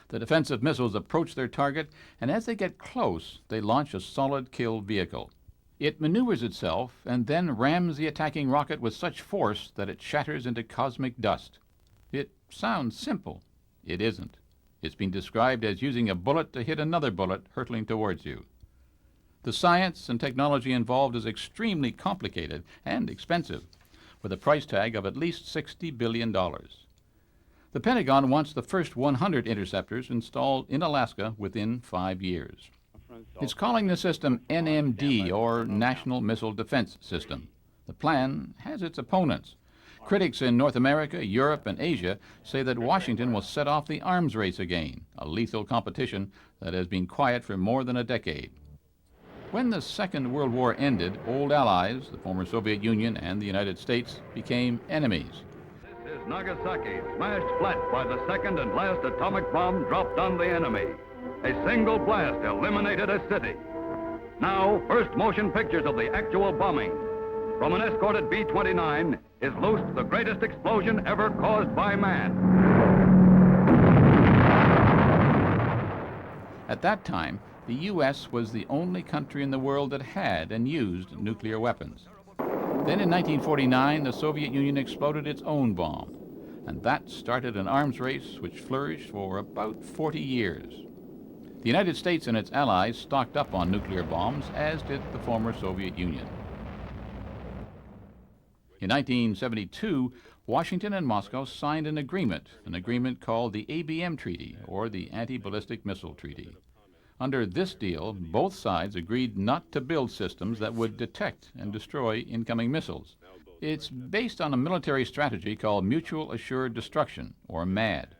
S20: The defensive missiles approach their target, and as they get close, they launch a solid kill vehicle. It maneuvers itself and then rams the attacking rocket with such force that it shatters into cosmic dust. It sounds simple. It isn't. It's been described as using a bullet to hit another bullet hurtling towards you. The science and technology involved is extremely complicated and expensive, with a price tag of at least $60 billion. The Pentagon wants the first 100 interceptors installed in Alaska within 5 years. It's calling the system NMD, or National Missile Defense System. The plan has its opponents. Critics in North America, Europe, and Asia say that Washington will set off the arms race again, a lethal competition that has been quiet for more than a decade. When the Second World War ended, old allies, the former Soviet Union and the United States, became enemies.
S2: This is Nagasaki, smashed flat by the second and last atomic bomb dropped on the enemy. A single blast eliminated a city. Now, first motion pictures of the actual bombing. From an escorted B-29 is loosed the greatest explosion ever caused by man.
S20: At that time, the U.S. was the only country in the world that had and used nuclear weapons. Then in 1949, the Soviet Union exploded its own bomb, and that started an arms race which flourished for about 40 years. The United States and its allies stocked up on nuclear bombs, as did the former Soviet Union. In 1972, Washington and Moscow signed an agreement called the ABM Treaty, or the Anti-Ballistic Missile Treaty. Under this deal, both sides agreed not to build systems that would detect and destroy incoming missiles. It's based on a military strategy called Mutual Assured Destruction, or MAD.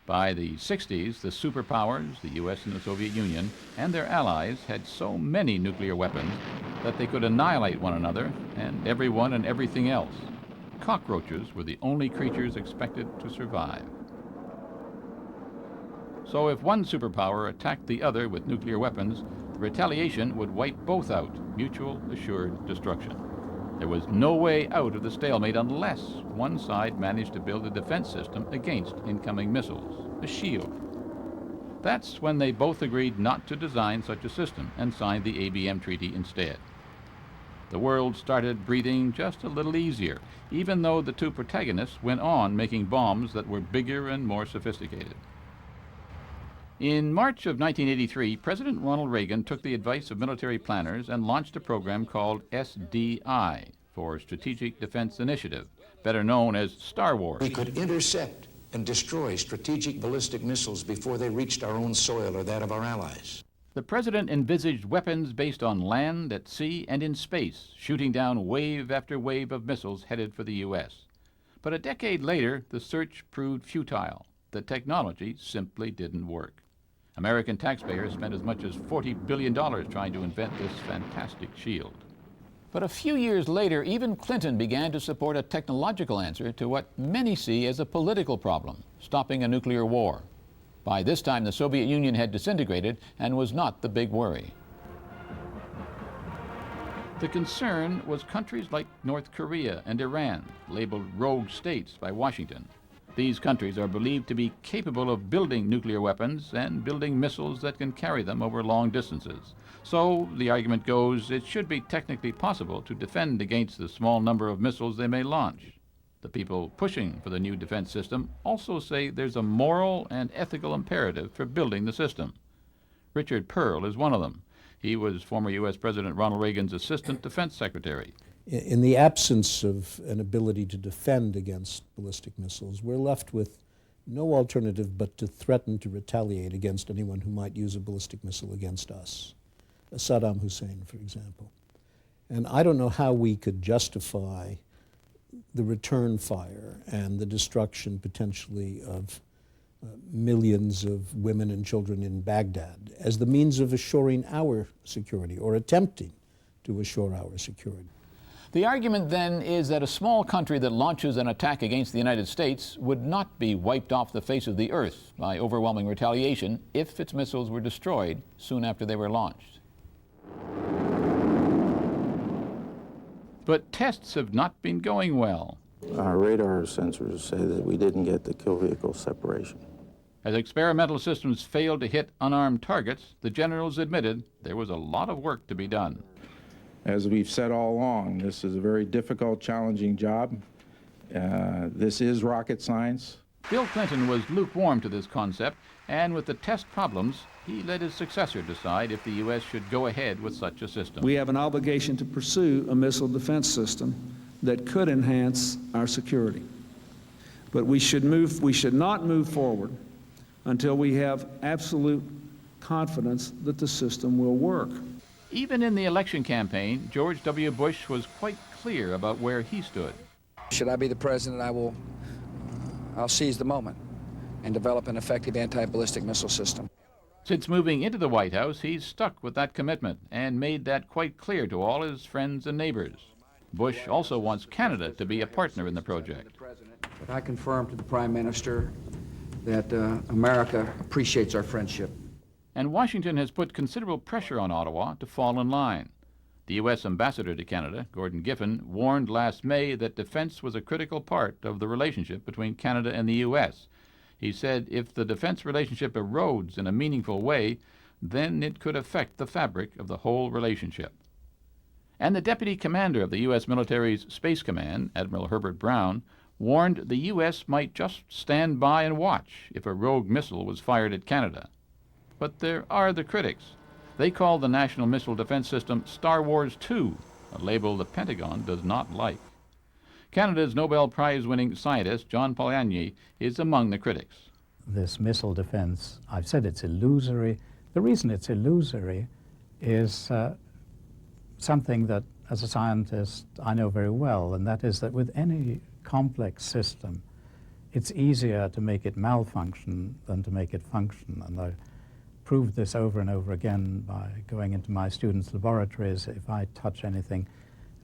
S20: By the 60s, the superpowers, the U.S. and the Soviet Union, and their allies had so many nuclear weapons that they could annihilate one another and everyone and everything else. Cockroaches were the only creatures expected to survive. So if one superpower attacked the other with nuclear weapons, the retaliation would wipe both out, mutual assured destruction. There was no way out of the stalemate unless one side managed to build a defense system against incoming missiles, a shield. That's when they both agreed not to design such a system and signed the ABM Treaty instead. The world started breathing just a little easier, even though the two protagonists went on making bombs that were bigger and more sophisticated. In March of 1983, President Ronald Reagan took the advice of military planners and launched a program called SDI, for Strategic Defense Initiative, better known as Star Wars.
S21: We could intercept and destroy strategic ballistic missiles before they reached our own soil or that of our allies.
S20: The president envisaged weapons based on land, at sea, and in space, shooting down wave after wave of missiles headed for the U.S. But a decade later, the search proved futile. The technology simply didn't work. American taxpayers spent as much as $40 billion trying to invent this fantastic shield. But a few years later, even Clinton began to support a technological answer to what many see as a political problem, stopping a nuclear war. By this time, the Soviet Union had disintegrated and was not the big worry. The concern was countries like North Korea and Iran, labeled rogue states by Washington. These countries are believed to be capable of building nuclear weapons and building missiles that can carry them over long distances. So, the argument goes, it should be technically possible to defend against the small number of missiles they may launch. The people pushing for the new defense system also say there's a moral and ethical imperative for building the system. Richard Pearl is one of them. He was former U.S. President Ronald Reagan's Assistant Defense Secretary.
S22: In the absence of an ability to defend against ballistic missiles, we're left with no alternative but to threaten to retaliate against anyone who might use a ballistic missile against us. Saddam Hussein, for example. And I don't know how we could justify the return fire and the destruction potentially of millions of women and children in Baghdad as the means of assuring our security or attempting to assure our security.
S20: The argument then is that a small country that launches an attack against the United States would not be wiped off the face of the earth by overwhelming retaliation if its missiles were destroyed soon after they were launched. But tests have not been going well.
S3: Our radar sensors say that we didn't get the kill vehicle separation.
S20: As experimental systems failed to hit unarmed targets, the generals admitted there was a lot of work to be done.
S3: As we've said all along, this is a very difficult, challenging job. This is rocket science.
S20: Bill Clinton was lukewarm to this concept, and with the test problems, he let his successor decide if the U.S. should go ahead with such a system.
S6: We have an obligation to pursue a missile defense system that could enhance our security. But we should not move forward until we have absolute confidence that the system will work.
S20: Even in the election campaign, George W. Bush was quite clear about where he stood.
S23: Should I be the president, I'll seize the moment and develop an effective anti-ballistic missile system.
S20: Since moving into the White House, he's stuck with that commitment and made that quite clear to all his friends and neighbors. Bush also wants Canada to be a partner in the project.
S23: But I confirm to the Prime Minister that America appreciates our friendship.
S20: And Washington has put considerable pressure on Ottawa to fall in line. The U.S. ambassador to Canada, Gordon Giffen, warned last May that defense was a critical part of the relationship between Canada and the U.S. He said if the defense relationship erodes in a meaningful way, then it could affect the fabric of the whole relationship. And the deputy commander of the U.S. military's Space Command, Admiral Herbert Brown, warned the U.S. might just stand by and watch if a rogue missile was fired at Canada. But there are the critics. They call the National Missile Defense System Star Wars II, a label the Pentagon does not like. Canada's Nobel Prize-winning scientist, John Polanyi, is among the critics.
S24: This missile defense, I've said it's illusory. The reason it's illusory is something that, as a scientist, I know very well, and that is that with any complex system, it's easier to make it malfunction than to make it function. And I proved this over and over again by going into my students' laboratories. If I touch anything,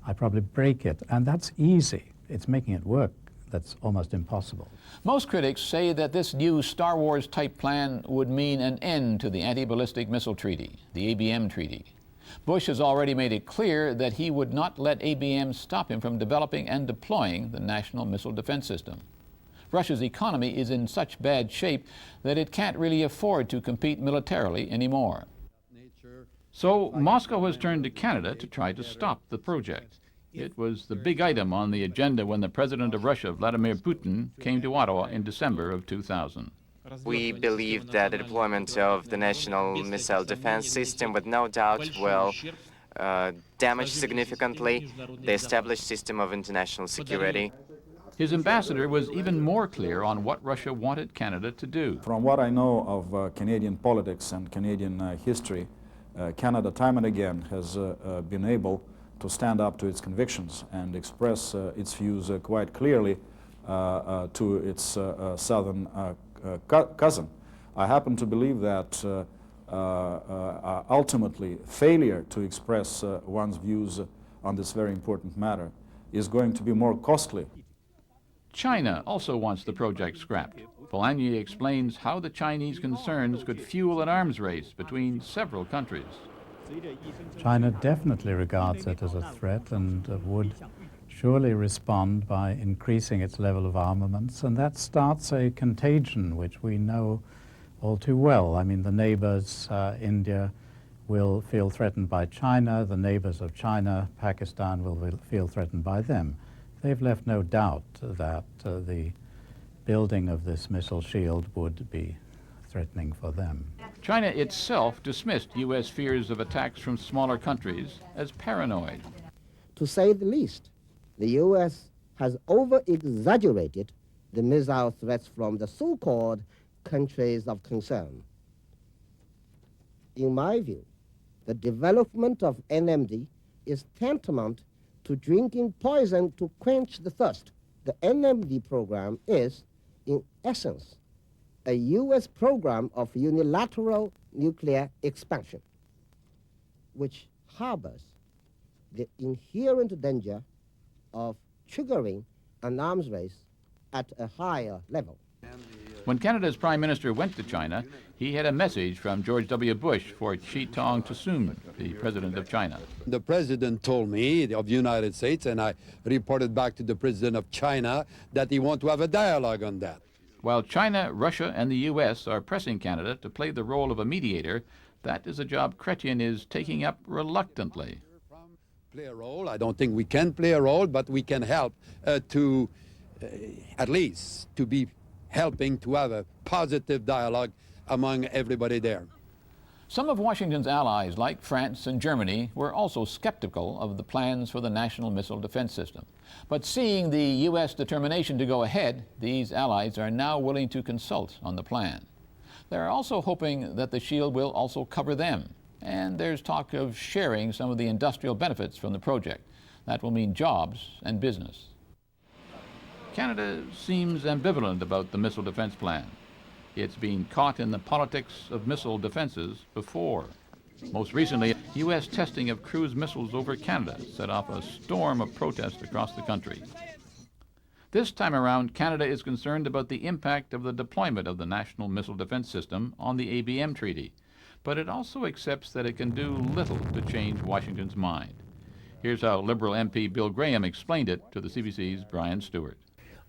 S24: I probably break it, and that's easy. It's making it work that's almost impossible.
S20: Most critics say that this new Star Wars-type plan would mean an end to the Anti-Ballistic Missile Treaty, the ABM Treaty. Bush has already made it clear that he would not let ABM stop him from developing and deploying the National Missile Defense System. Russia's economy is in such bad shape that it can't really afford to compete militarily anymore. So Moscow has turned to Canada to try to stop the project. It was the big item on the agenda when the president of Russia, Vladimir Putin, came to Ottawa in December of 2000.
S25: We believe that the deployment of the National Missile Defense System would no doubt will damage significantly the established system of international security.
S20: His ambassador was even more clear on what Russia wanted Canada to do.
S26: From what I know of Canadian politics and Canadian history, Canada time and again has been able to stand up to its convictions and express its views quite clearly to its southern cousin. I happen to believe that ultimately failure to express one's views on this very important matter is going to be more costly.
S20: China also wants the project scrapped. Polanyi explains how the Chinese concerns could fuel an arms race between several countries.
S24: China definitely regards it as a threat and would surely respond by increasing its level of armaments, and that starts a contagion which we know all too well. I mean, the neighbors, India, will feel threatened by China. The neighbors of China, Pakistan, will feel threatened by them. They've left no doubt that the building of this missile shield would be threatening for them.
S20: China itself dismissed U.S. fears of attacks from smaller countries as paranoid.
S27: To say the least, the U.S. has over-exaggerated the missile threats from the so-called countries of concern. In my view, The development of NMD is tantamount to drinking poison to quench the thirst. The NMD program is, in essence, a U.S. program of unilateral nuclear expansion, which harbors the inherent danger of triggering an arms race at a higher level.
S20: When Canada's Prime Minister went to China, he had a message from George W. Bush for Chi Tong Tsun, the President of China.
S5: The President told me of the United States, and I reported back to the President of China, that he wants to have a dialogue on that.
S20: While China, Russia, and the U.S. are pressing Canada to play the role of a mediator, that is a job Chrétien is taking up reluctantly.
S5: Play a role. I don't think we can play a role, but we can help to, at least, to be helping to have a positive dialogue among everybody there.
S20: Some of Washington's allies, like France and Germany, were also skeptical of the plans for the National Missile Defense System. But seeing the U.S. determination to go ahead, these allies are now willing to consult on the plan. They're also hoping that the shield will also cover them. And there's talk of sharing some of the industrial benefits from the project. That will mean jobs and business. Canada seems ambivalent about the missile defense plan. It's been caught in the politics of missile defenses before. Most recently, U.S. testing of cruise missiles over Canada set off a storm of protest across the country. This time around, Canada is concerned about the impact of the deployment of the National Missile Defense System on the ABM Treaty, but it also accepts that it can do little to change Washington's mind. Here's how Liberal MP Bill Graham explained it to the CBC's Brian Stewart.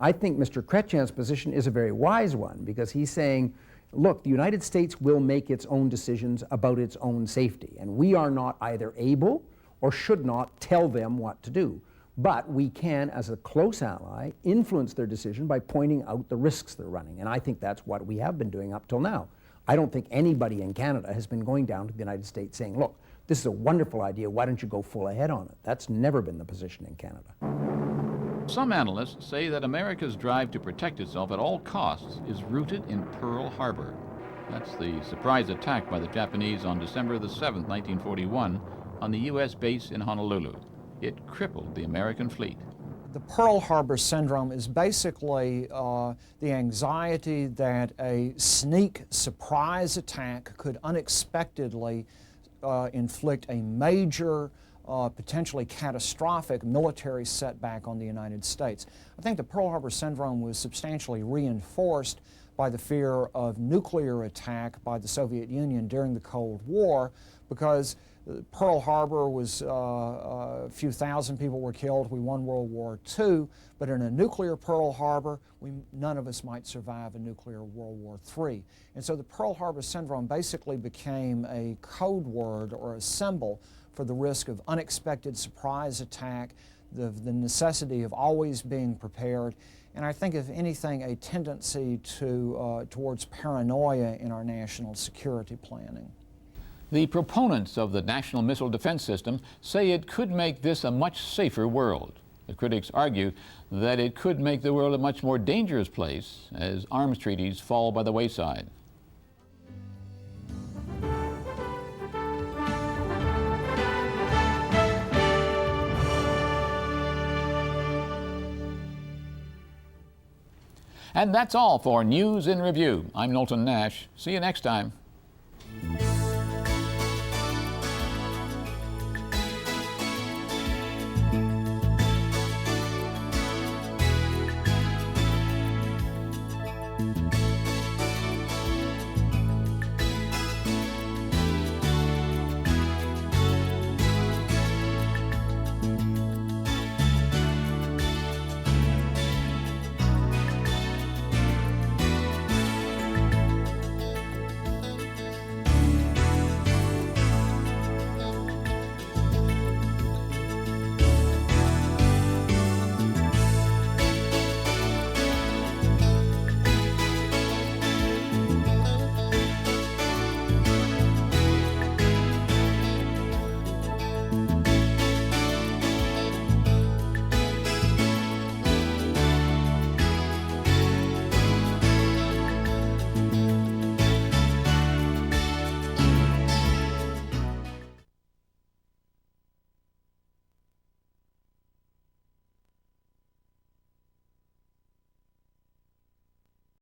S7: I think Mr. Chrétien's position is a very wise one, because he's saying, look, the United States will make its own decisions about its own safety, and we are not either able or should not tell them what to do. But we can, as a close ally, influence their decision by pointing out the risks they're running, and I think that's what we have been doing up till now. I don't think anybody in Canada has been going down to the United States saying, look, this is a wonderful idea, why don't you go full ahead on it? That's never been the position in Canada.
S20: Some analysts say that America's drive to protect itself at all costs is rooted in Pearl Harbor. That's the surprise attack by the Japanese on December the 7th, 1941, on the U.S. base in Honolulu. It crippled the American fleet.
S8: The Pearl Harbor syndrome is basically the anxiety that a sneak surprise attack could unexpectedly inflict a major potentially catastrophic military setback on the United States. I think the Pearl Harbor syndrome was substantially reinforced by the fear of nuclear attack by the Soviet Union during the Cold War, because Pearl Harbor was a few thousand people were killed. We won World War II, but in a nuclear Pearl Harbor, none of us might survive a nuclear World War III. And so the Pearl Harbor syndrome basically became a code word or a symbol for the risk of unexpected surprise attack, the necessity of always being prepared, and I think, if anything, a tendency towards paranoia in our national security planning.
S20: The proponents of the National Missile Defense System say it could make this a much safer world. The critics argue that it could make the world a much more dangerous place as arms treaties fall by the wayside. And that's all for News in Review. I'm Knowlton Nash. See you next time.